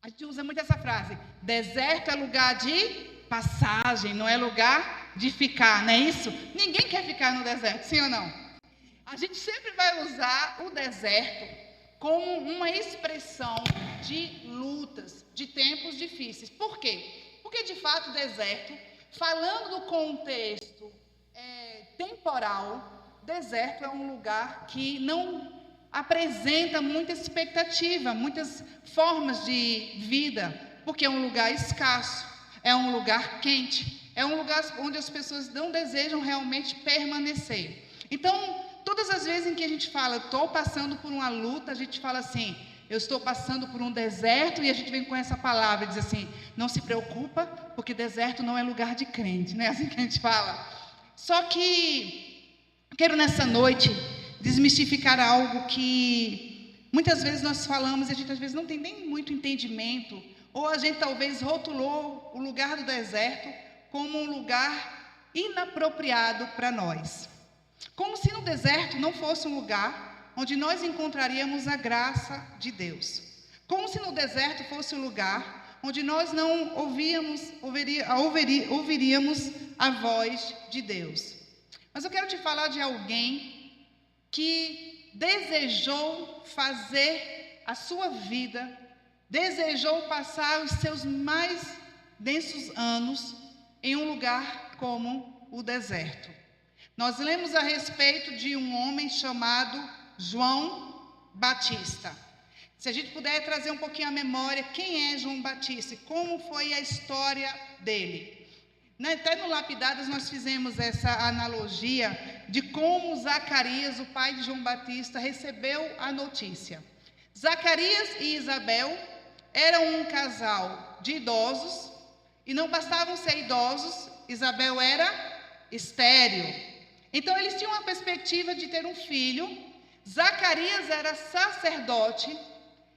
A gente usa muito essa frase: deserto é lugar de passagem, não é lugar de ficar, não é isso? Ninguém quer ficar no deserto, sim ou não? A gente sempre vai usar o deserto como uma expressão de lutas, de tempos difíceis. Por quê? Porque, de fato, o deserto, falando do contexto temporal, deserto é um lugar que não apresenta muita expectativa, muitas formas de vida, porque é um lugar escasso, é um lugar quente, é um lugar onde as pessoas não desejam realmente permanecer. Então, todas as vezes em que a gente fala, estou passando por uma luta, a gente fala assim, eu estou passando por um deserto, e a gente vem com essa palavra, diz assim, não se preocupa, porque deserto não é lugar de crente, não é assim que a gente fala. Só que, quero nessa noite desmistificar algo que muitas vezes nós falamos e a gente às vezes não tem nem muito entendimento, ou a gente talvez rotulou o lugar do deserto como um lugar inapropriado para nós. Como se no deserto não fosse um lugar onde nós encontraríamos a graça de Deus. Como se no deserto fosse um lugar onde nós não ouviríamos a voz de Deus. Mas eu quero te falar de alguém que desejou fazer a sua vida, desejou passar os seus mais densos anos em um lugar como o deserto. Nós lemos a respeito de um homem chamado João Batista. Se a gente puder trazer um pouquinho à memória, quem é João Batista e como foi a história dele. Até no Lapidadas nós fizemos essa analogia de como Zacarias, o pai de João Batista, recebeu a notícia. Zacarias e Isabel eram um casal de idosos, e não bastavam ser idosos, Isabel era estéril. Então eles tinham a perspectiva de ter um filho. Zacarias era sacerdote,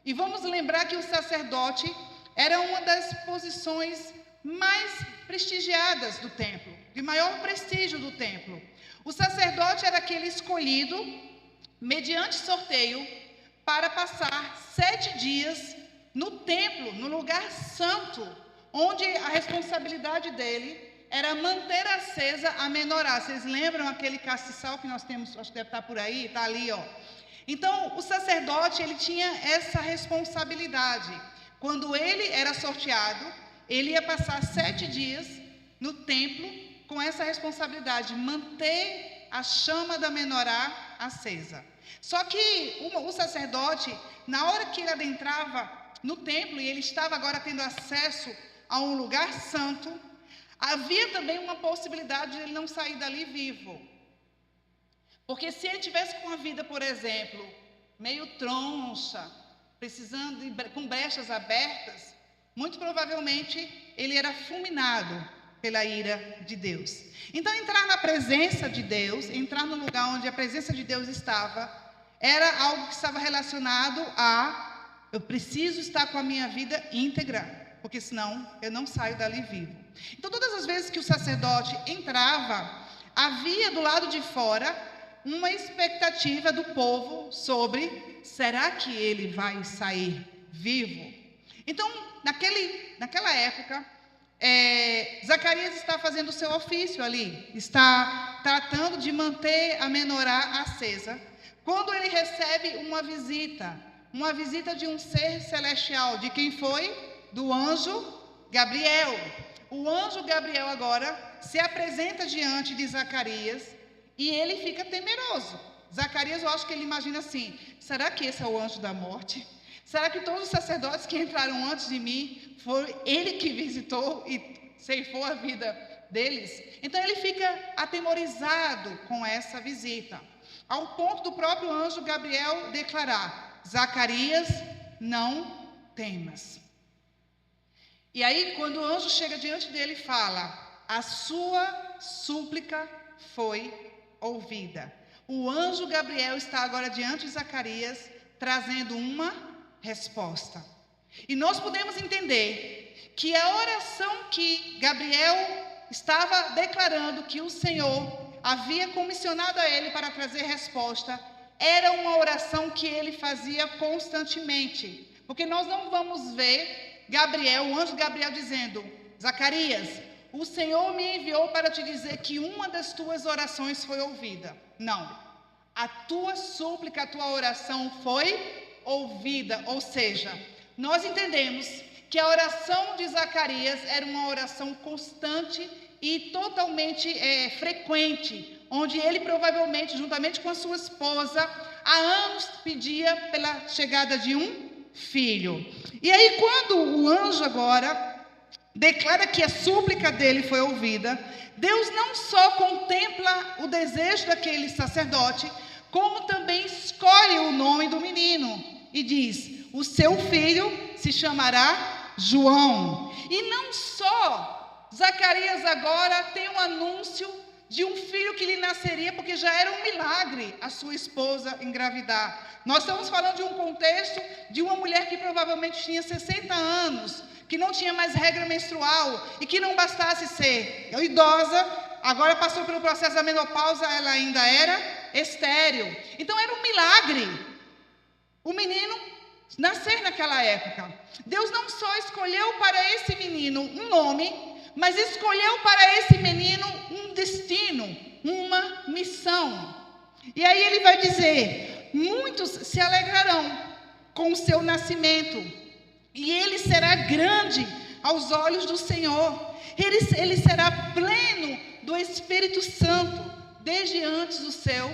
e vamos lembrar que o sacerdote era uma das posições mais prestigiadas do templo, de maior prestígio do templo. O sacerdote era aquele escolhido, mediante sorteio, para passar 7 dias no templo, no lugar santo, onde a responsabilidade dele era manter acesa a menorá. Vocês lembram aquele castiçal que nós temos, acho que deve estar por aí, está ali, ó. Então, o sacerdote, ele tinha essa responsabilidade. Quando ele era sorteado, ele ia passar 7 dias no templo com essa responsabilidade, manter a chama da menorá acesa. Só que o sacerdote, na hora que ele adentrava no templo, e ele estava agora tendo acesso a um lugar santo, havia também uma possibilidade de ele não sair dali vivo. Porque se ele tivesse com a vida, por exemplo, meio troncha, com brechas abertas, muito provavelmente ele era fulminado pela ira de Deus. Então, entrar na presença de Deus, entrar no lugar onde a presença de Deus estava, era algo que estava relacionado a: eu preciso estar com a minha vida íntegra, porque senão eu não saio dali vivo. Então, todas as vezes que o sacerdote entrava, havia do lado de fora uma expectativa do povo sobre: será que ele vai sair vivo? Então, naquela época, Zacarias está fazendo o seu ofício ali, está tratando de manter a menorá acesa, quando ele recebe uma visita de um ser celestial. De quem foi? Do anjo Gabriel. O anjo Gabriel agora se apresenta diante de Zacarias e ele fica temeroso. Zacarias, eu acho que ele imagina assim: será que esse é o anjo da morte? Será que todos os sacerdotes que entraram antes de mim, foi ele que visitou e ceifou a vida deles? Então ele fica atemorizado com essa visita, ao ponto do próprio anjo Gabriel declarar: Zacarias, não temas. E aí, quando o anjo chega diante dele, fala: a sua súplica foi ouvida. O anjo Gabriel está agora diante de Zacarias, trazendo uma resposta. E nós podemos entender que a oração que Gabriel estava declarando, que o Senhor havia comissionado a ele para trazer resposta, era uma oração que ele fazia constantemente. Porque nós não vamos ver Gabriel, o anjo Gabriel, dizendo: Zacarias, o Senhor me enviou para te dizer que uma das tuas orações foi ouvida. Não, a tua súplica, a tua oração foi ouvida. Ou seja, nós entendemos que a oração de Zacarias era uma oração constante e totalmente frequente, onde ele provavelmente, juntamente com a sua esposa, há anos pedia pela chegada de um filho. E aí, quando o anjo agora declara que a súplica dele foi ouvida, Deus não só contempla o desejo daquele sacerdote, como também escolhe o nome do menino e diz: o seu filho se chamará João. E não só Zacarias agora tem um anúncio de um filho que lhe nasceria, porque já era um milagre a sua esposa engravidar. Nós estamos falando de um contexto de uma mulher que provavelmente tinha 60 anos, que não tinha mais regra menstrual e que não bastasse ser idosa, agora passou pelo processo da menopausa, ela ainda era estéril. Então era um milagre o menino nascer naquela época. Deus não só escolheu para esse menino um nome, mas escolheu para esse menino um destino, uma missão. E aí ele vai dizer: muitos se alegrarão com o seu nascimento, e ele será grande aos olhos do Senhor. Ele será pleno do Espírito Santo, desde antes do seu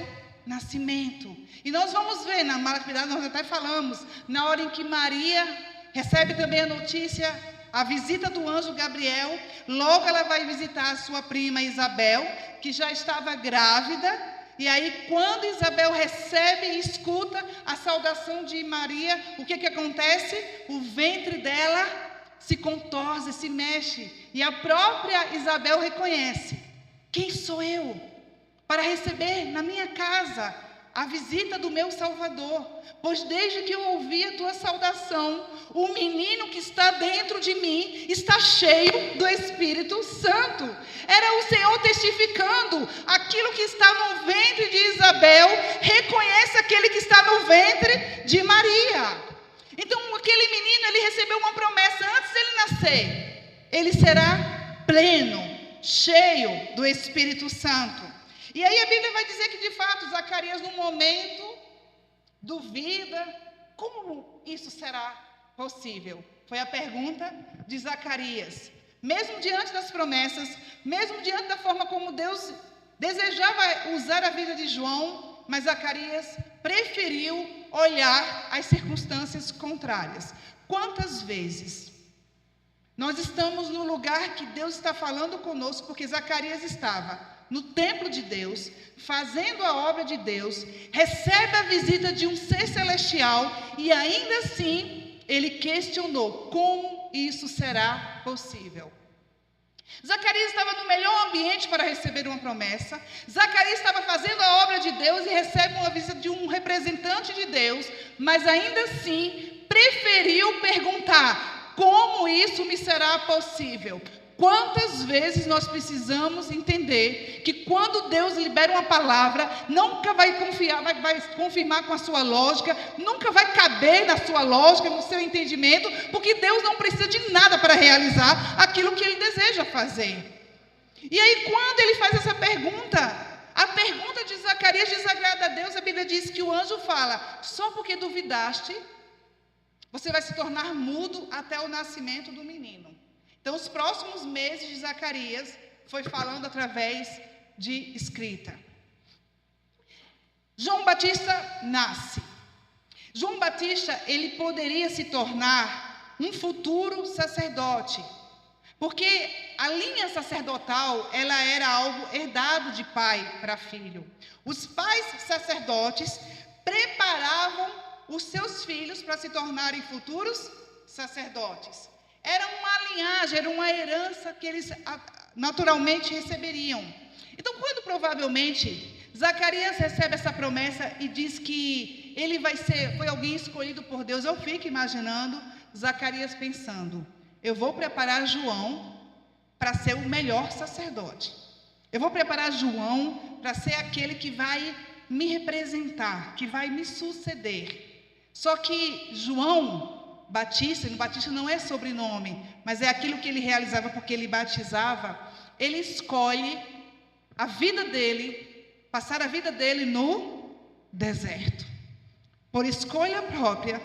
nascimento. E nós vamos ver na maturidade, nós até falamos, na hora em que Maria recebe também a notícia, a visita do anjo Gabriel, logo ela vai visitar a sua prima Isabel, que já estava grávida. E aí, quando Isabel recebe e escuta a saudação de Maria, o que acontece? O ventre dela se contorce, se mexe. E a própria Isabel reconhece: quem sou eu para receber na minha casa a visita do meu Salvador? Pois desde que eu ouvi a tua saudação, o menino que está dentro de mim está cheio do Espírito Santo. Era o Senhor testificando: aquilo que está no ventre de Isabel reconhece aquele que está no ventre de Maria. Então aquele menino, ele recebeu uma promessa antes dele nascer: ele será pleno, cheio do Espírito Santo. E aí a Bíblia vai dizer que de fato Zacarias, no momento, duvida: como isso será possível? Foi a pergunta de Zacarias. Mesmo diante das promessas, mesmo diante da forma como Deus desejava usar a vida de João, mas Zacarias preferiu olhar as circunstâncias contrárias. Quantas vezes nós estamos no lugar que Deus está falando conosco, porque Zacarias estava no templo de Deus, fazendo a obra de Deus, recebe a visita de um ser celestial e ainda assim ele questionou: como isso será possível? Zacarias estava no melhor ambiente para receber uma promessa. Zacarias estava fazendo a obra de Deus e recebe uma visita de um representante de Deus, mas ainda assim preferiu perguntar: como isso me será possível? Quantas vezes nós precisamos entender que quando Deus libera uma palavra, nunca vai confirmar com a sua lógica, nunca vai caber na sua lógica, no seu entendimento, porque Deus não precisa de nada para realizar aquilo que Ele deseja fazer. E aí, quando ele faz essa pergunta, a pergunta de Zacarias desagrada a Deus. A Bíblia diz que o anjo fala: só porque duvidaste, você vai se tornar mudo até o nascimento do menino. Então, os próximos meses de Zacarias foi falando através de escrita. João Batista nasce. João Batista, ele poderia se tornar um futuro sacerdote, porque a linha sacerdotal, ela era algo herdado de pai para filho. Os pais sacerdotes preparavam os seus filhos para se tornarem futuros sacerdotes. Era uma linhagem, era uma herança que eles naturalmente receberiam. Então, quando provavelmente Zacarias recebe essa promessa e diz que ele foi alguém escolhido por Deus, eu fico imaginando Zacarias pensando: eu vou preparar João para ser o melhor sacerdote. Eu vou preparar João para ser aquele que vai me representar, que vai me suceder. Só que João Batista, e Batista não é sobrenome, mas é aquilo que ele realizava porque ele batizava, ele escolhe a vida dele, passar a vida dele no deserto. Por escolha própria,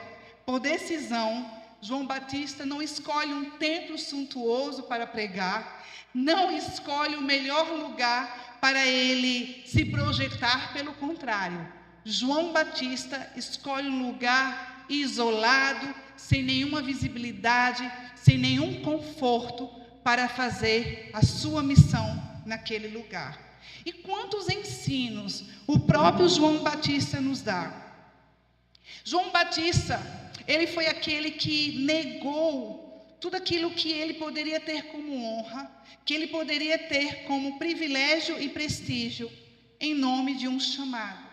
por decisão, João Batista não escolhe um templo suntuoso para pregar, não escolhe o melhor lugar para ele se projetar, pelo contrário. João Batista escolhe um lugar isolado, sem nenhuma visibilidade, sem nenhum conforto, para fazer a sua missão naquele lugar. E quantos ensinos o próprio João Batista nos dá? João Batista, ele foi aquele que negou tudo aquilo que ele poderia ter como honra, que ele poderia ter como privilégio e prestígio, em nome de um chamado.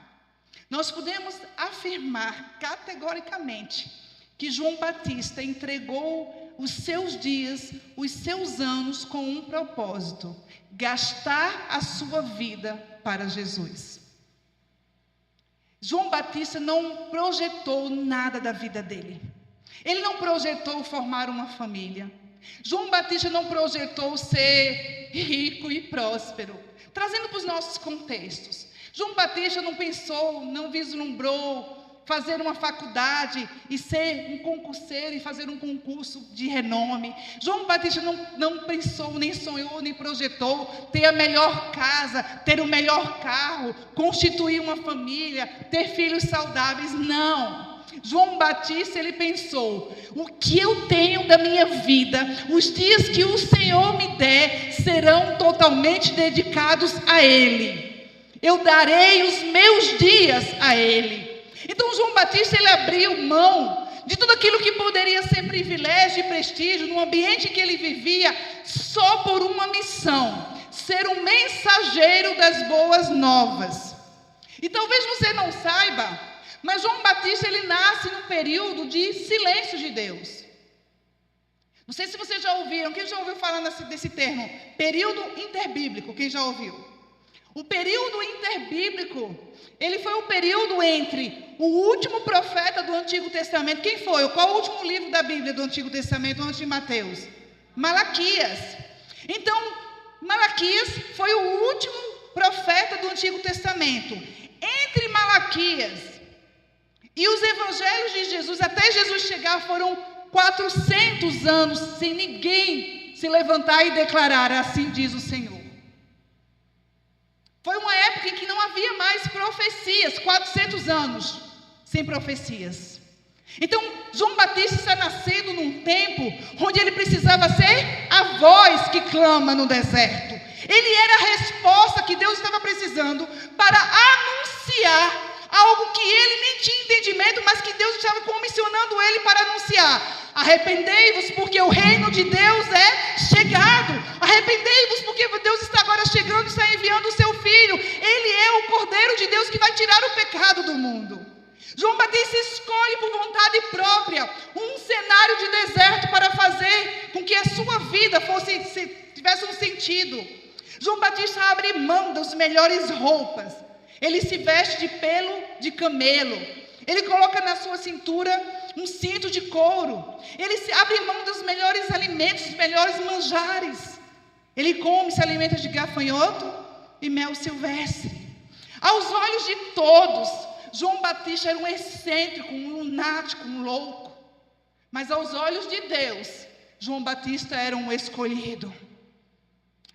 Nós podemos afirmar categoricamente que João Batista entregou os seus dias, os seus anos com um propósito: gastar a sua vida para Jesus. João Batista não projetou nada da vida dele. Ele não projetou formar uma família. João Batista não projetou ser rico e próspero. Trazendo para os nossos contextos, João Batista não pensou, não vislumbrou fazer uma faculdade e ser um concurseiro e fazer um concurso de renome. João Batista não pensou, nem sonhou, nem projetou ter a melhor casa, ter o melhor carro, constituir uma família, ter filhos saudáveis. Não. João Batista, ele pensou: o que eu tenho da minha vida, os dias que o Senhor me der, serão totalmente dedicados a Ele. Eu darei os meus dias a Ele. Então João Batista, ele abriu mão de tudo aquilo que poderia ser privilégio e prestígio no ambiente em que ele vivia, só por uma missão: ser um mensageiro das boas novas. E talvez você não saiba, mas João Batista, ele nasce num período de silêncio de Deus. Não sei se vocês já ouviram, quem já ouviu falar desse termo? Período interbíblico, quem já ouviu? O período interbíblico, ele foi o período entre o último profeta do Antigo Testamento. Quem foi? Qual o último livro da Bíblia do Antigo Testamento, antes de Mateus? Malaquias. Então, Malaquias foi o último profeta do Antigo Testamento. Entre Malaquias e os evangelhos de Jesus, até Jesus chegar, foram 400 anos sem ninguém se levantar e declarar: assim diz o Senhor. Foi uma época em que não havia mais profecias, 400 anos sem profecias. Então, João Batista está nascendo num tempo onde ele precisava ser a voz que clama no deserto. Ele era a resposta que Deus estava precisando para anunciar algo que ele nem tinha entendimento, mas que Deus estava comissionando ele para anunciar. Arrependei-vos, porque o reino de Deus é chegado. Arrependei-vos, porque Deus está agora chegando, está enviando o seu Filho. Ele é o Cordeiro de Deus que vai tirar o pecado do mundo. João Batista escolhe por vontade própria um cenário de deserto para fazer com que a sua vida tivesse um sentido. João Batista abre mão das melhores roupas. Ele se veste de pelo de camelo. Ele coloca na sua cintura um cinto de couro. Ele se abre mão dos melhores alimentos, dos melhores manjares. Ele se alimenta de gafanhoto e mel silvestre. Aos olhos de todos, João Batista era um excêntrico, um lunático, um louco. Mas aos olhos de Deus, João Batista era um escolhido.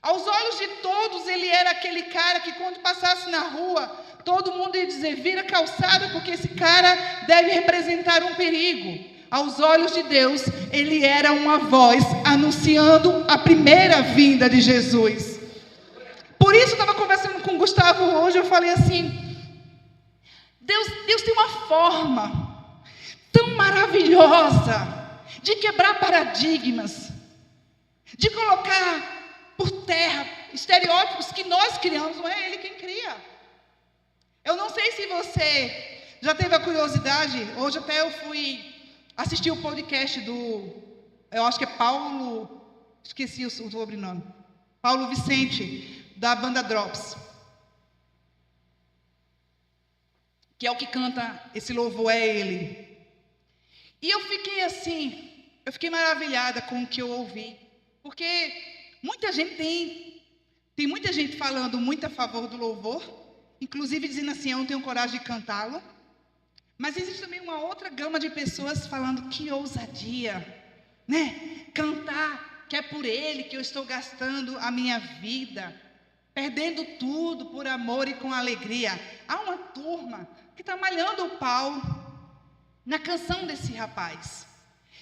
Aos olhos de todos, ele era aquele cara que, quando passasse na rua, todo mundo ia dizer: vira calçada, porque esse cara deve representar um perigo. Aos olhos de Deus, ele era uma voz anunciando a primeira vinda de Jesus. Por isso, eu estava conversando com o Gustavo hoje, eu falei assim: Deus tem uma forma tão maravilhosa de quebrar paradigmas, de colocar por terra estereótipos que nós criamos. Não é Ele quem cria. Eu não sei se você já teve a curiosidade. Hoje até eu fui assistir o podcast eu acho que é Paulo, esqueci o sobrenome, Paulo Vicente, da banda Drops, que é o que canta esse louvor, é ele. E eu fiquei maravilhada com o que eu ouvi, porque tem muita gente falando muito a favor do louvor, inclusive dizendo assim, eu não tenho coragem de cantá-lo, mas existe também uma outra gama de pessoas falando, que ousadia, né? Cantar, que é por Ele que eu estou gastando a minha vida, perdendo tudo por amor e com alegria. Há uma turma que está malhando o pau na canção desse rapaz.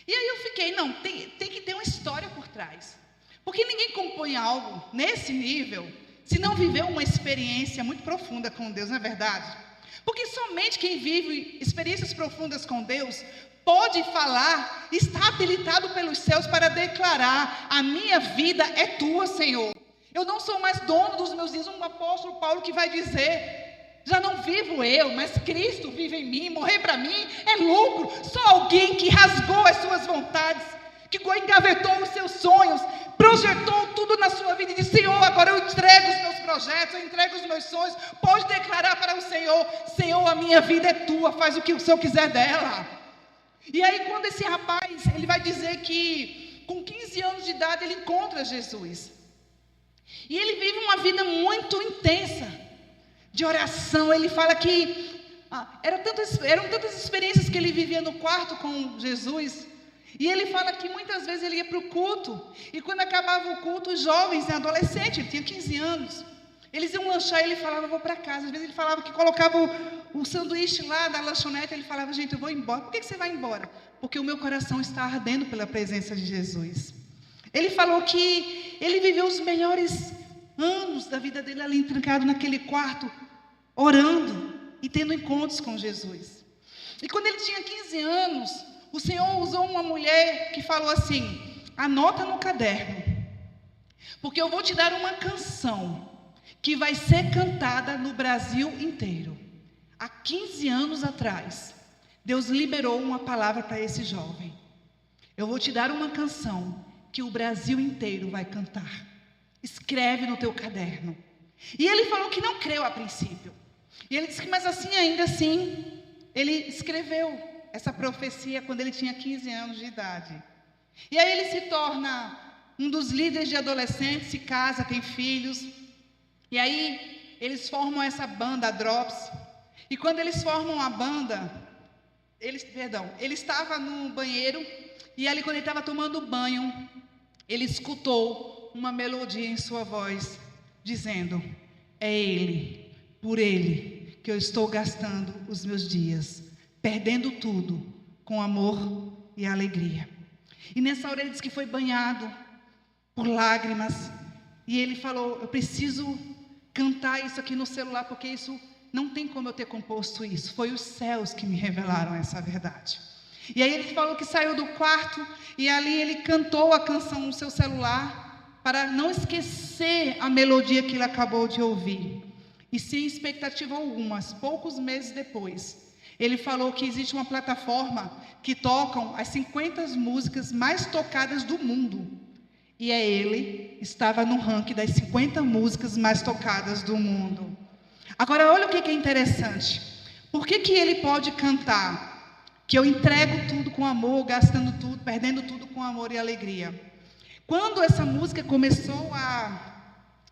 E aí eu fiquei, não, tem que ter uma história por trás. Porque ninguém compõe algo nesse nível se não viveu uma experiência muito profunda com Deus, não é verdade? Porque somente quem vive experiências profundas com Deus pode falar, está habilitado pelos céus para declarar, a minha vida é tua, Senhor. Eu não sou mais dono dos meus dias, um apóstolo Paulo que vai dizer, já não vivo eu, mas Cristo vive em mim, morrer para mim é lucro. Só alguém que rasgou as suas vontades, que engavetou os seus sonhos, projetou tudo na sua vida e disse, Senhor, agora eu entrego os meus projetos, eu entrego os meus sonhos, pode declarar para o Senhor, Senhor, a minha vida é tua, faz o que o Senhor quiser dela. E aí quando esse rapaz, ele vai dizer que com 15 anos de idade ele encontra Jesus, e ele vive uma vida muito intensa, de oração. Ele fala que eram tantas experiências que ele vivia no quarto com Jesus, e ele fala que muitas vezes ele ia para o culto, e quando acabava o culto, os jovens, adolescentes, ele tinha 15 anos, eles iam lanchar e ele falava, eu vou para casa. Às vezes ele falava que colocava o sanduíche lá da lanchonete, ele falava, gente, eu vou embora. Por que você vai embora? Porque o meu coração está ardendo pela presença de Jesus. Ele falou que ele viveu os melhores anos da vida dele ali trancado naquele quarto, orando e tendo encontros com Jesus. E quando ele tinha 15 anos, o Senhor usou uma mulher que falou assim, anota no caderno, porque eu vou te dar uma canção que vai ser cantada no Brasil inteiro. Há 15 anos atrás, Deus liberou uma palavra para esse jovem. Eu vou te dar uma canção que o Brasil inteiro vai cantar. Escreve no teu caderno. E ele falou que não creu a princípio. E ele disse que, mas assim, ainda assim, ele escreveu essa profecia quando ele tinha 15 anos de idade. E aí ele se torna um dos líderes de adolescentes, se casa, tem filhos. E aí eles formam essa banda, a Drops. E quando eles formam a banda, ele estava no banheiro, e ali quando ele estava tomando banho, ele escutou uma melodia em sua voz, dizendo, é Ele, por Ele, que eu estou gastando os meus dias, perdendo tudo, com amor e alegria. E nessa hora ele disse que foi banhado por lágrimas, e ele falou, eu preciso cantar isso aqui no celular, porque isso, não tem como eu ter composto isso, foi os céus que me revelaram essa verdade. E aí ele falou que saiu do quarto, e ali ele cantou a canção no seu celular, para não esquecer a melodia que ele acabou de ouvir. E sem expectativa alguma, poucos meses depois, ele falou que existe uma plataforma que tocam as 50 músicas mais tocadas do mundo. E ele estava no ranking das 50 músicas mais tocadas do mundo. Agora, olha o que é interessante. Por que ele pode cantar que eu entrego tudo com amor, gastando tudo, perdendo tudo com amor e alegria? Quando essa música começou a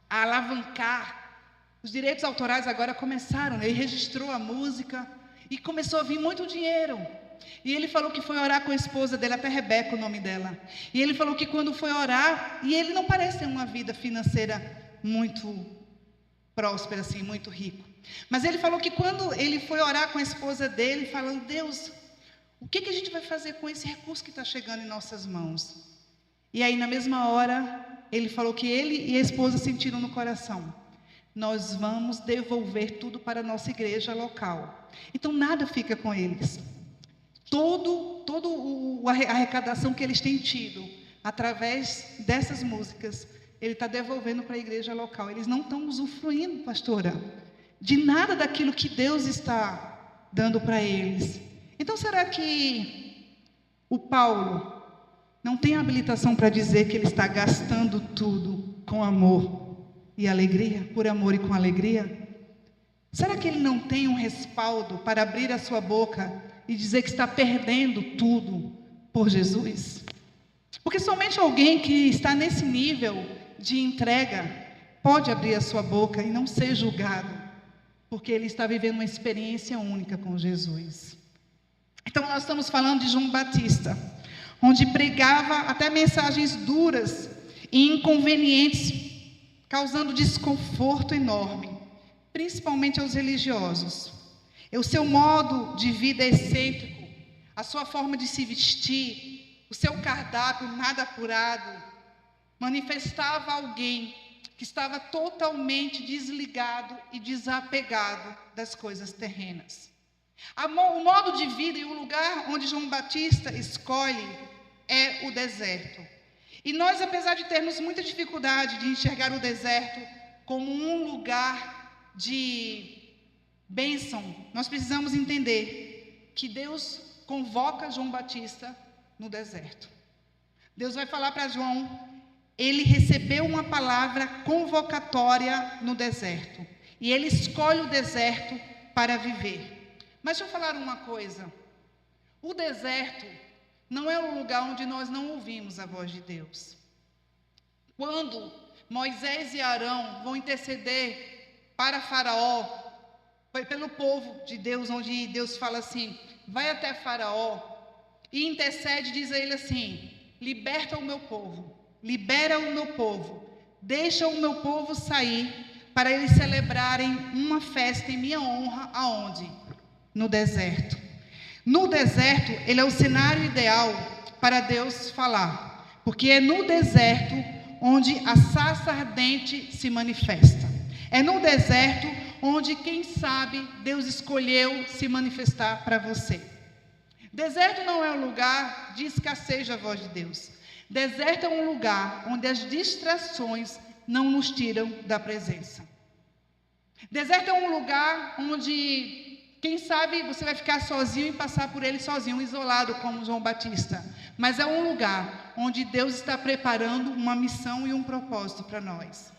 alavancar, os direitos autorais agora começaram, ele registrou a música e começou a vir muito dinheiro. E ele falou que foi orar com a esposa dele, até Rebeca o nome dela. E ele falou que quando foi orar, e ele não parece ter uma vida financeira muito próspera, assim, muito rico. Mas ele falou que quando ele foi orar com a esposa dele, falando, Deus, o que a gente vai fazer com esse recurso que está chegando em nossas mãos? E aí, na mesma hora, ele falou que ele e a esposa sentiram no coração, nós vamos devolver tudo para a nossa igreja local. Então, nada fica com eles. A arrecadação que eles têm tido, através dessas músicas, ele está devolvendo para a igreja local. Eles não estão usufruindo, pastora, de nada daquilo que Deus está dando para eles. Então, será que o Paulo não tem habilitação para dizer que ele está gastando tudo com amor e alegria, por amor e com alegria? Será que ele não tem um respaldo para abrir a sua boca e dizer que está perdendo tudo por Jesus? Porque somente alguém que está nesse nível de entrega pode abrir a sua boca e não ser julgado, porque ele está vivendo uma experiência única com Jesus. Então nós estamos falando de João Batista, onde pregava até mensagens duras e inconvenientes, causando desconforto enorme, principalmente aos religiosos. O seu modo de vida excêntrico, a sua forma de se vestir, o seu cardápio nada apurado, manifestava alguém que estava totalmente desligado e desapegado das coisas terrenas. O modo de vida e o lugar onde João Batista escolhe é o deserto. E nós, apesar de termos muita dificuldade de enxergar o deserto como um lugar de bênção, nós precisamos entender que Deus convoca João Batista no deserto. Deus vai falar para João, ele recebeu uma palavra convocatória no deserto. E ele escolhe o deserto para viver. Mas deixa eu falar uma coisa. O deserto não é um lugar onde nós não ouvimos a voz de Deus. Quando Moisés e Arão vão interceder para Faraó, pelo povo de Deus, onde Deus fala assim, vai até Faraó e intercede, diz a ele assim, liberta o meu povo, libera o meu povo, deixa o meu povo sair, para eles celebrarem uma festa em minha honra, aonde? No deserto. No deserto, ele é o cenário ideal para Deus falar, porque é no deserto onde a sarça ardente se manifesta. É no deserto onde, quem sabe, Deus escolheu se manifestar para você. Deserto não é um lugar de escassez da voz de Deus. Deserto é um lugar onde as distrações não nos tiram da presença. Deserto é um lugar onde, quem sabe, você vai ficar sozinho e passar por ele sozinho, isolado, como João Batista. Mas é um lugar onde Deus está preparando uma missão e um propósito para nós.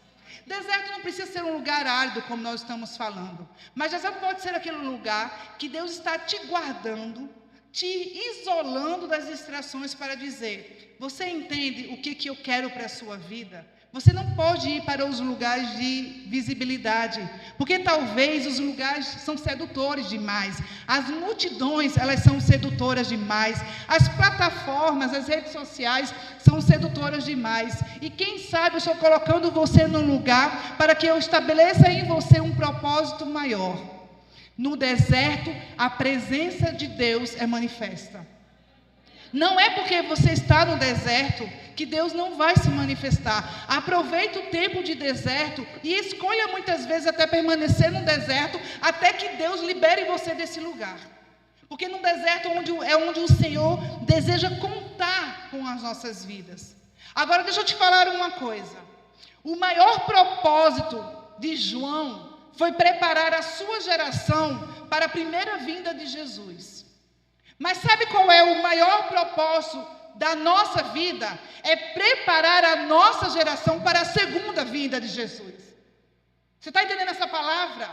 Deserto não precisa ser um lugar árido, como nós estamos falando. Mas deserto pode ser aquele lugar que Deus está te guardando, te isolando das distrações para dizer, você entende o que eu quero para a sua vida? Você não pode ir para os lugares de visibilidade, porque talvez os lugares são sedutores demais. As multidões, elas são sedutoras demais. As plataformas, as redes sociais são sedutoras demais. E quem sabe eu estou colocando você num lugar para que eu estabeleça em você um propósito maior. No deserto, a presença de Deus é manifesta. Não é porque você está no deserto que Deus não vai se manifestar. Aproveite o tempo de deserto e escolha muitas vezes até permanecer no deserto, até que Deus libere você desse lugar. Porque no deserto é onde o Senhor deseja contar com as nossas vidas. Agora deixa eu te falar uma coisa. O maior propósito de João foi preparar a sua geração para a primeira vinda de Jesus. Mas sabe qual é o maior propósito da nossa vida? É preparar a nossa geração para a segunda vinda de Jesus. Você está entendendo essa palavra?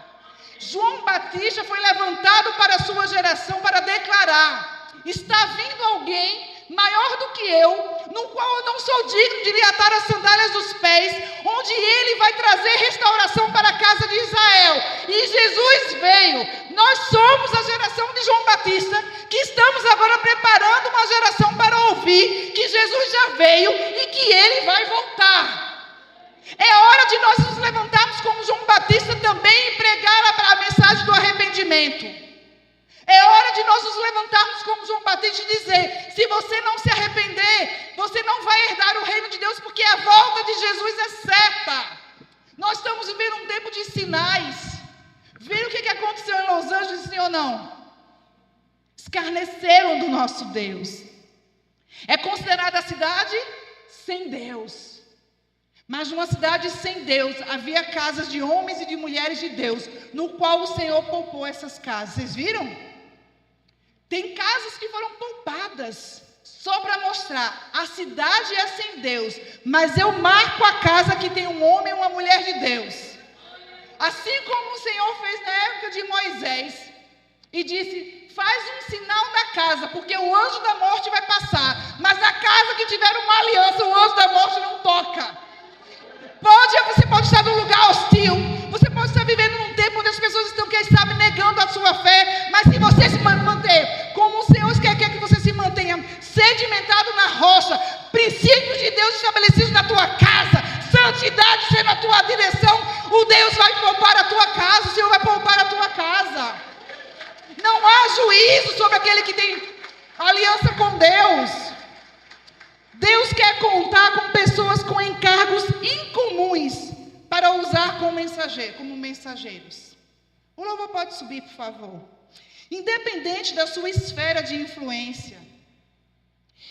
João Batista foi levantado para a sua geração para declarar, está vindo alguém maior do que eu, no qual eu não sou digno de lhe atar as sandálias dos pés, onde ele vai trazer restauração para a casa de Israel. E Jesus veio. Nós somos a geração de João Batista, que estamos agora preparando uma geração para ouvir que Jesus já veio e que ele vai voltar. É hora de nós nos levantarmos como João Batista também e pregar a mensagem do arrependimento. É hora de nós nos levantarmos como João Batista e dizer, se você não se arrepender, você não vai herdar o reino de Deus, porque a volta de Jesus é certa. Nós estamos vivendo um tempo de sinais. Viram o que aconteceu em Los Angeles, sim ou não? Escarneceram do nosso Deus. É considerada a cidade sem Deus. Mas numa cidade sem Deus, havia casas de homens e de mulheres de Deus, no qual o Senhor poupou essas casas. Vocês viram? Tem casas que foram poupadas, só para mostrar, a cidade é sem Deus, mas eu marco a casa que tem um homem e uma mulher de Deus. Assim como o Senhor fez na época de Moisés, e disse: faz um sinal na casa, porque o anjo da morte vai passar, mas na casa que tiver uma aliança, o anjo da morte não toca. Você pode estar num lugar hostil, você pode estar vivendo num tempo onde as pessoas estão, quem sabe, negando a sua fé, mas se você se manter como o Senhor quer que você se mantenha sedimentado na rocha, princípios de Deus estabelecidos na tua casa, santidade sendo a tua direção, o Deus vai poupar a tua casa, o Senhor vai poupar a tua casa. Não há juízo sobre aquele que tem aliança com Deus. Deus quer contar com pessoas com encargos incomuns para usar como mensageiros. O louvor pode subir, por favor. Independente da sua esfera de influência,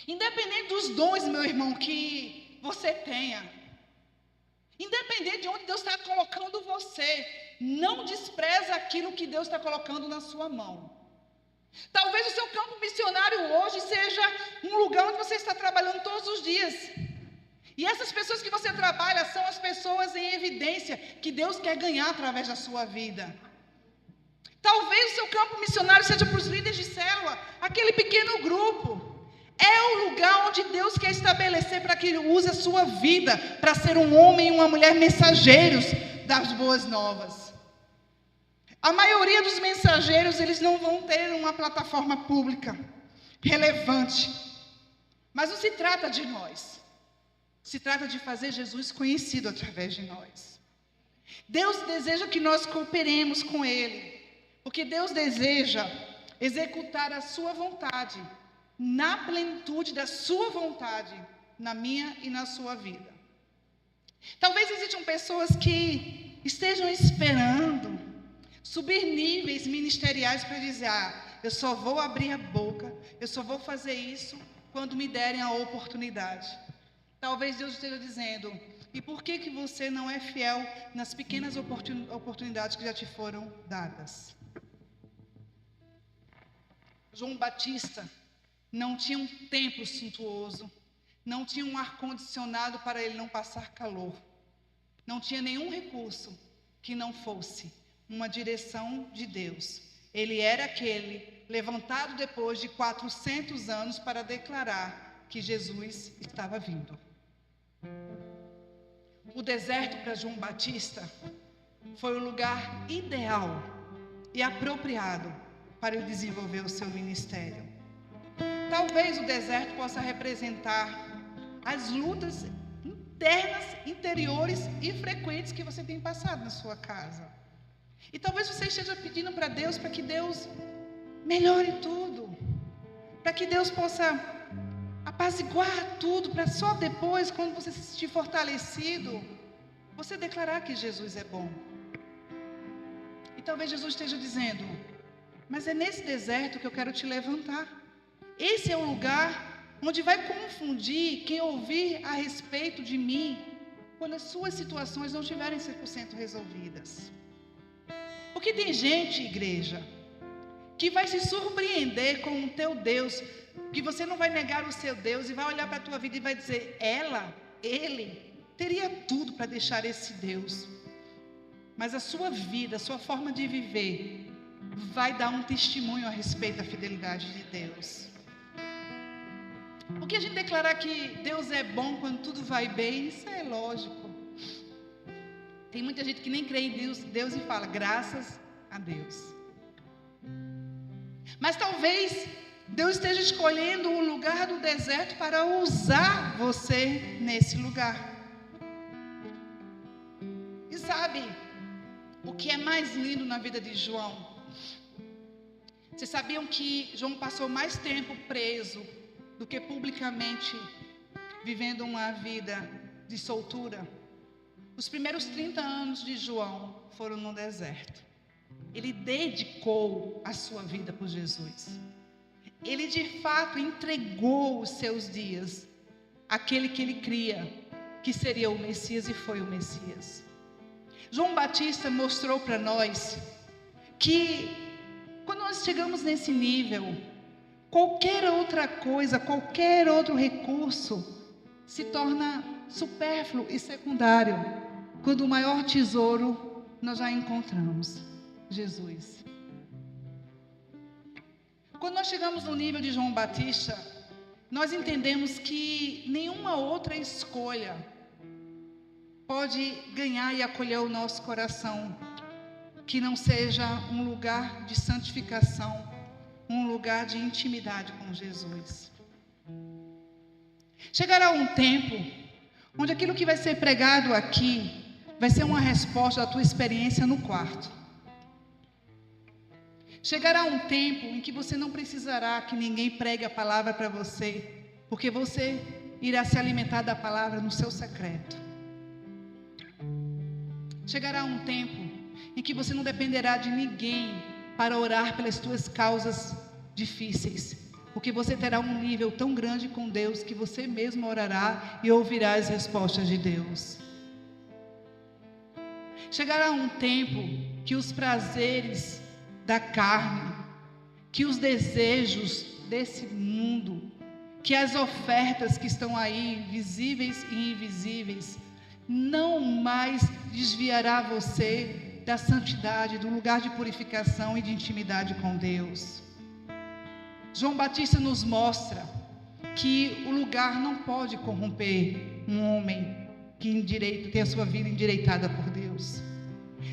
independente dos dons, meu irmão, que você tenha, independente de onde Deus está colocando você, não despreza aquilo que Deus está colocando na sua mão. Talvez o seu campo missionário hoje seja um lugar onde você está trabalhando todos os dias. E essas pessoas que você trabalha são as pessoas em evidência que Deus quer ganhar através da sua vida. Talvez o seu campo missionário seja para os líderes de célula, aquele pequeno grupo. É o lugar onde Deus quer estabelecer para que Ele use a sua vida para ser um homem e uma mulher mensageiros das boas novas. A maioria dos mensageiros, eles não vão ter uma plataforma pública relevante. Mas não se trata de nós. Se trata de fazer Jesus conhecido através de nós. Deus deseja que nós cooperemos com Ele. Porque Deus deseja executar a sua vontade, na plenitude da sua vontade, na minha e na sua vida. Talvez existam pessoas que estejam esperando subir níveis ministeriais para dizer: eu só vou abrir a boca, eu só vou fazer isso quando me derem a oportunidade. Talvez Deus esteja dizendo: e por que você não é fiel nas pequenas oportunidades que já te foram dadas? João Batista não tinha um templo suntuoso, não tinha um ar-condicionado para ele não passar calor, não tinha nenhum recurso que não fosse uma direção de Deus. Ele era aquele levantado depois de 400 anos para declarar que Jesus estava vindo. O deserto para João Batista foi o lugar ideal e apropriado para ele desenvolver o seu ministério. Talvez o deserto possa representar as lutas internas, interiores e frequentes que você tem passado na sua casa. E talvez você esteja pedindo para Deus, para que Deus melhore tudo, para que Deus possa apaziguar tudo, para só depois, quando você se sentir fortalecido, você declarar que Jesus é bom. E talvez Jesus esteja dizendo: mas é nesse deserto que eu quero te levantar. Esse é o lugar onde vai confundir quem ouvir a respeito de mim, quando as suas situações não estiverem 100% resolvidas. Porque tem gente, igreja, que vai se surpreender com o teu Deus, que você não vai negar o seu Deus e vai olhar para a tua vida e vai dizer: ele teria tudo para deixar esse Deus, mas a sua vida, a sua forma de viver vai dar um testemunho a respeito da fidelidade de Deus. Porque a gente declarar que Deus é bom quando tudo vai bem, isso é lógico. Tem muita gente que nem crê em Deus e fala: graças a Deus. Mas talvez Deus esteja escolhendo um lugar do deserto para usar você nesse lugar. E sabe o que é mais lindo na vida de João? Vocês sabiam que João passou mais tempo preso do que publicamente vivendo uma vida de soltura? Os primeiros 30 anos de João foram no deserto. Ele dedicou a sua vida por Jesus. Ele de fato entregou os seus dias àquele que ele cria que seria o Messias, e foi o Messias. João Batista mostrou para nós que quando nós chegamos nesse nível, qualquer outra coisa, qualquer outro recurso se torna supérfluo e secundário, quando o maior tesouro nós já encontramos: Jesus. Quando nós chegamos no nível de João Batista, nós entendemos que nenhuma outra escolha pode ganhar e acolher o nosso coração, que não seja um lugar de santificação, um lugar de intimidade com Jesus. Chegará um tempo onde aquilo que vai ser pregado aqui vai ser uma resposta à tua experiência no quarto. Chegará um tempo em que você não precisará que ninguém pregue a palavra para você, porque você irá se alimentar da palavra no seu secreto. Chegará um tempo em que você não dependerá de ninguém para orar pelas tuas causas difíceis, porque você terá um nível tão grande com Deus que você mesmo orará e ouvirá as respostas de Deus. Chegará um tempo que os prazeres da carne, que os desejos desse mundo, que as ofertas que estão aí, visíveis e invisíveis, não mais desviará você da santidade, do lugar de purificação e de intimidade com Deus. João Batista nos mostra que o lugar não pode corromper um homem que tem a sua vida endireitada por Deus.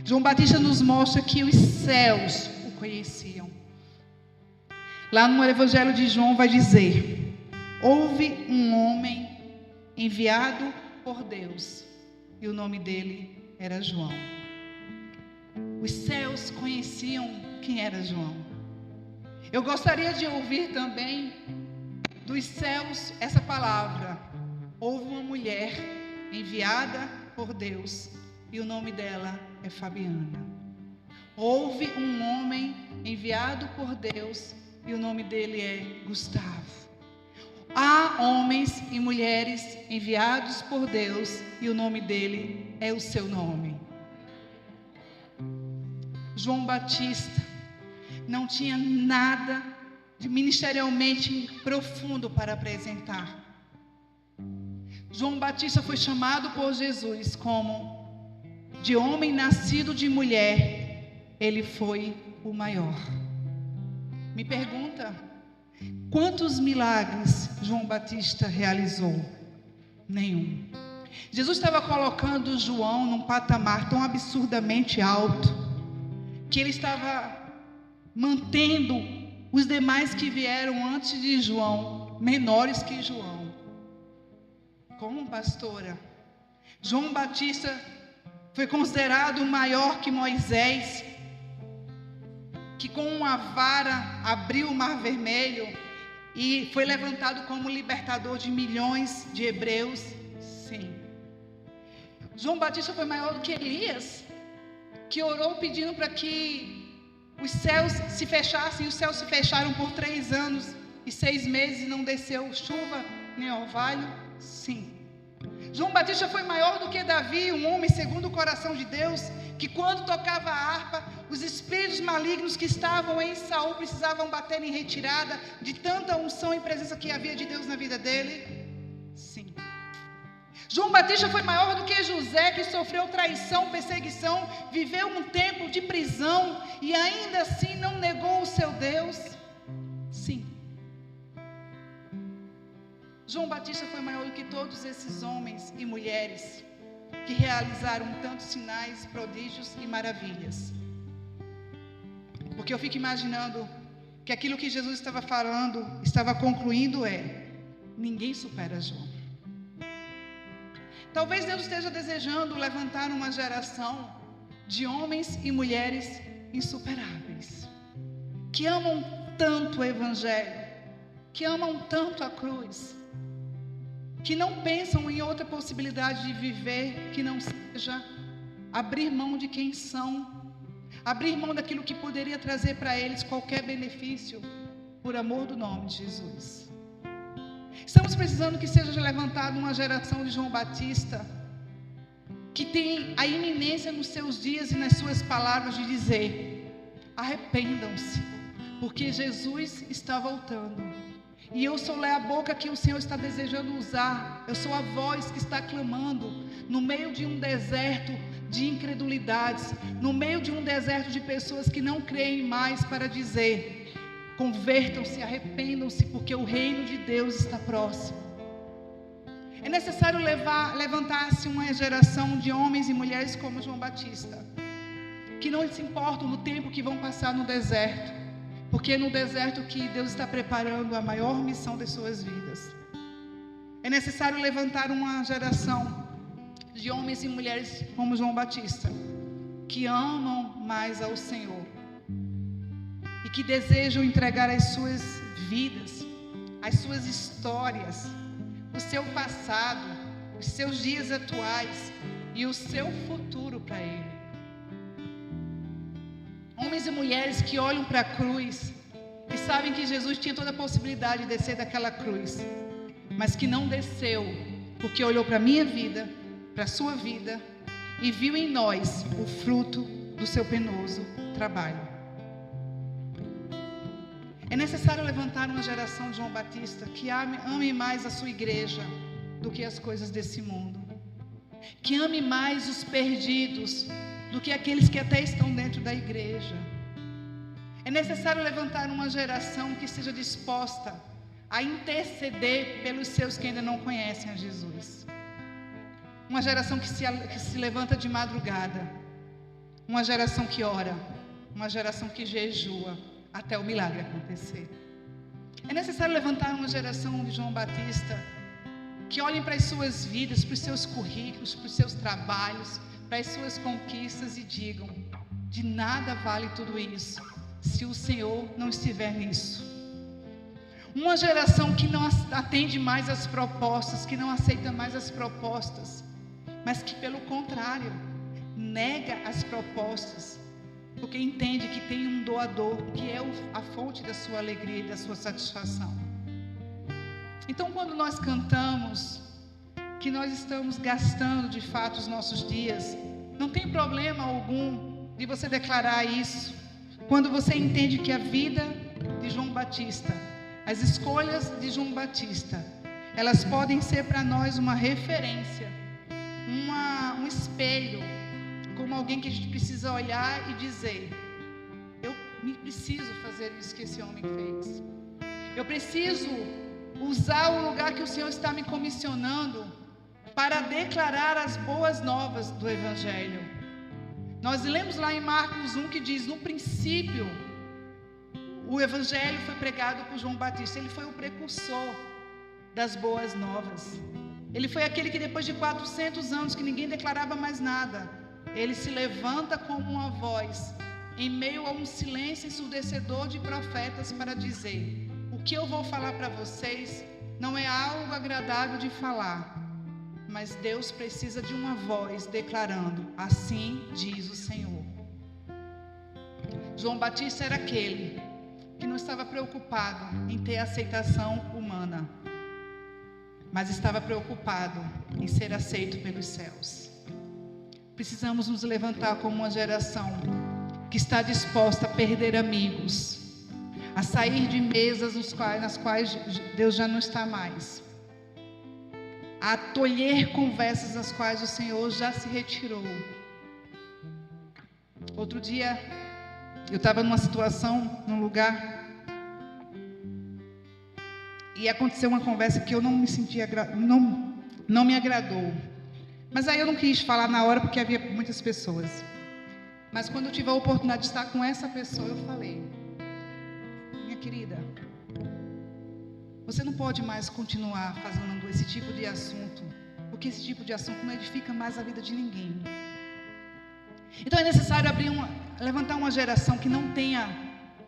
João Batista nos mostra que os céus o conheciam. Lá no Evangelho de João vai dizer: houve um homem enviado por Deus, e o nome dele era João. Os céus conheciam quem era João. Eu gostaria de ouvir também dos céus essa palavra: houve uma mulher enviada por Deus, e o nome dela é Fabiana. Houve um homem enviado por Deus, e o nome dele é Gustavo. Há homens e mulheres enviados por Deus, e o nome dele é o seu nome. João Batista não tinha nada de ministerialmente profundo para apresentar. João Batista foi chamado por Jesus como de homem nascido de mulher, ele foi o maior. Me pergunta, quantos milagres João Batista realizou? Nenhum. Jesus estava colocando João num patamar tão absurdamente alto, que ele estava mantendo os demais que vieram antes de João menores que João. Como pastora, João Batista foi considerado maior que Moisés, que com uma vara abriu o Mar Vermelho e foi levantado como libertador de milhões de hebreus. Sim. João Batista foi maior do que Elias, que orou pedindo para que os céus se fechassem, e os céus se fecharam por 3 anos e 6 meses e não desceu chuva nem orvalho. Sim. João Batista foi maior do que Davi, um homem segundo o coração de Deus, que quando tocava a harpa, os espíritos malignos que estavam em Saul precisavam bater em retirada de tanta unção e presença que havia de Deus na vida dele. Sim. João Batista foi maior do que José, que sofreu traição, perseguição, viveu um tempo de prisão e ainda assim não negou o seu Deus. Sim. João Batista foi maior do que todos esses homens e mulheres que realizaram tantos sinais, prodígios e maravilhas. Porque eu fico imaginando que aquilo que Jesus estava falando, estava concluindo ninguém supera João. Talvez Deus esteja desejando levantar uma geração de homens e mulheres insuperáveis, que amam tanto o Evangelho, que amam tanto a cruz, que não pensam em outra possibilidade de viver que não seja abrir mão de quem são, abrir mão daquilo que poderia trazer para eles qualquer benefício, por amor do nome de Jesus. Estamos precisando que seja levantada uma geração de João Batista, que tem a iminência nos seus dias e nas suas palavras de dizer: arrependam-se, porque Jesus está voltando. E eu sou a boca que o Senhor está desejando usar. Eu sou a voz que está clamando no meio de um deserto de incredulidades, no meio de um deserto de pessoas que não creem mais, para dizer: Convertam-se, arrependam-se, porque o reino de Deus está próximo. É necessário levantar-se uma geração de homens e mulheres como João Batista, que não se importam no tempo que vão passar no deserto, porque é no deserto que Deus está preparando a maior missão das suas vidas. É necessário levantar uma geração de homens e mulheres como João Batista, que amam mais ao Senhor e que desejam entregar as suas vidas, as suas histórias, o seu passado, os seus dias atuais e o seu futuro para Ele. Homens e mulheres que olham para a cruz e sabem que Jesus tinha toda a possibilidade de descer daquela cruz, mas que não desceu, porque olhou para a minha vida, para a sua vida, e viu em nós o fruto do seu penoso trabalho. É necessário levantar uma geração de João Batista que ame mais a sua igreja do que as coisas desse mundo, que ame mais os perdidos do que aqueles que até estão dentro da igreja. É necessário levantar uma geração que seja disposta a interceder pelos seus que ainda não conhecem a Jesus. Uma geração que se levanta de madrugada, uma geração que ora, uma geração que jejua até o milagre acontecer. É necessário levantar uma geração de João Batista que olhem para as suas vidas, para os seus currículos, para os seus trabalhos, para as suas conquistas e digam: de nada vale tudo isso se o Senhor não estiver nisso. Uma geração que não atende mais às propostas, que não aceita mais as propostas, mas que pelo contrário nega as propostas, porque entende que tem um doador que é a fonte da sua alegria e da sua satisfação. Então, quando nós cantamos que nós estamos gastando de fato os nossos dias, não tem problema algum de você declarar isso, quando você entende que a vida de João Batista, as escolhas de João Batista, elas podem ser para nós uma referência, um espelho, como alguém que a gente precisa olhar e dizer: eu preciso fazer isso que esse homem fez. Eu preciso usar o lugar que o Senhor está me comissionando para declarar as boas novas do Evangelho. Nós lemos lá em Marcos 1 que diz: no princípio, o Evangelho foi pregado por João Batista. Ele foi o precursor das boas novas. Ele foi aquele que depois de 400 anos que ninguém declarava mais nada, ele se levanta como uma voz, em meio a um silêncio ensurdecedor de profetas, para dizer: o que eu vou falar para vocês não é algo agradável de falar, mas Deus precisa de uma voz declarando: assim diz o Senhor. João Batista era aquele que não estava preocupado em ter aceitação humana, mas estava preocupado em ser aceito pelos céus. Precisamos nos levantar como uma geração que está disposta a perder amigos, a sair de mesas nas quais Deus já não está mais, a tolher conversas nas quais o Senhor já se retirou. Outro dia, eu estava numa situação, num lugar, e aconteceu uma conversa que eu não me sentia, não me agradou. Mas aí eu não quis falar na hora porque havia muitas pessoas. Mas quando eu tive a oportunidade de estar com essa pessoa, eu falei: minha querida, você não pode mais continuar fazendo esse tipo de assunto, porque esse tipo de assunto não edifica mais a vida de ninguém. Então é necessário levantar uma geração que não tenha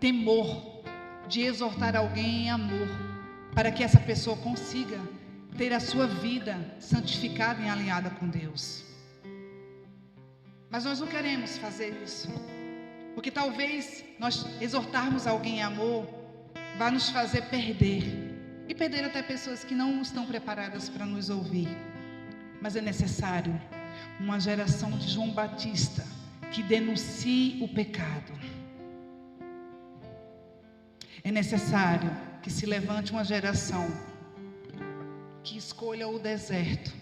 temor de exortar alguém em amor, para que essa pessoa consiga ter a sua vida santificada e alinhada com Deus. Mas nós não queremos fazer isso, porque talvez nós exortarmos alguém em amor vai nos fazer perder, e perder até pessoas que não estão preparadas para nos ouvir. Mas é necessário uma geração de João Batista que denuncie o pecado. É necessário que se levante uma geração que escolha o deserto,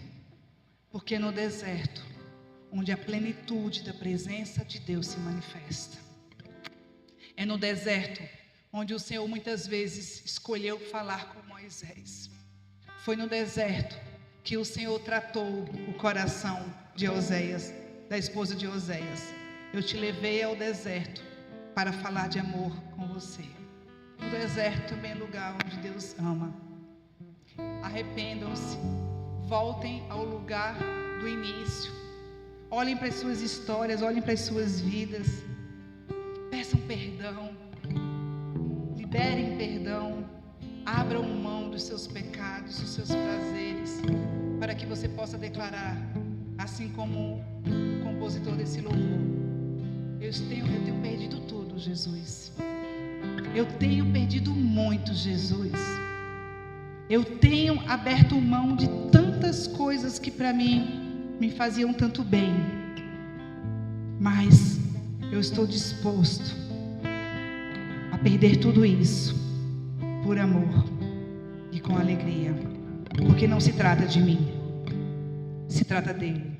porque no deserto, onde a plenitude da presença de Deus se manifesta. É no deserto, onde o Senhor muitas vezes escolheu falar com Moisés. Foi no deserto que o Senhor tratou o coração de Oséias, da esposa de Oséias. Eu te levei ao deserto para falar de amor com você. O deserto também é lugar onde Deus ama. Arrependam-se, voltem ao lugar do início. Olhem para as suas histórias, olhem para as suas vidas. Peçam perdão. Liberem perdão. Abram mão dos seus pecados, dos seus prazeres, para que você possa declarar, assim como o compositor desse louvor: eu tenho perdido tudo, Jesus. Eu tenho perdido muito, Jesus. Eu tenho aberto mão de tantas coisas que para mim me faziam tanto bem, mas eu estou disposto a perder tudo isso por amor e com alegria, porque não se trata de mim, se trata dele.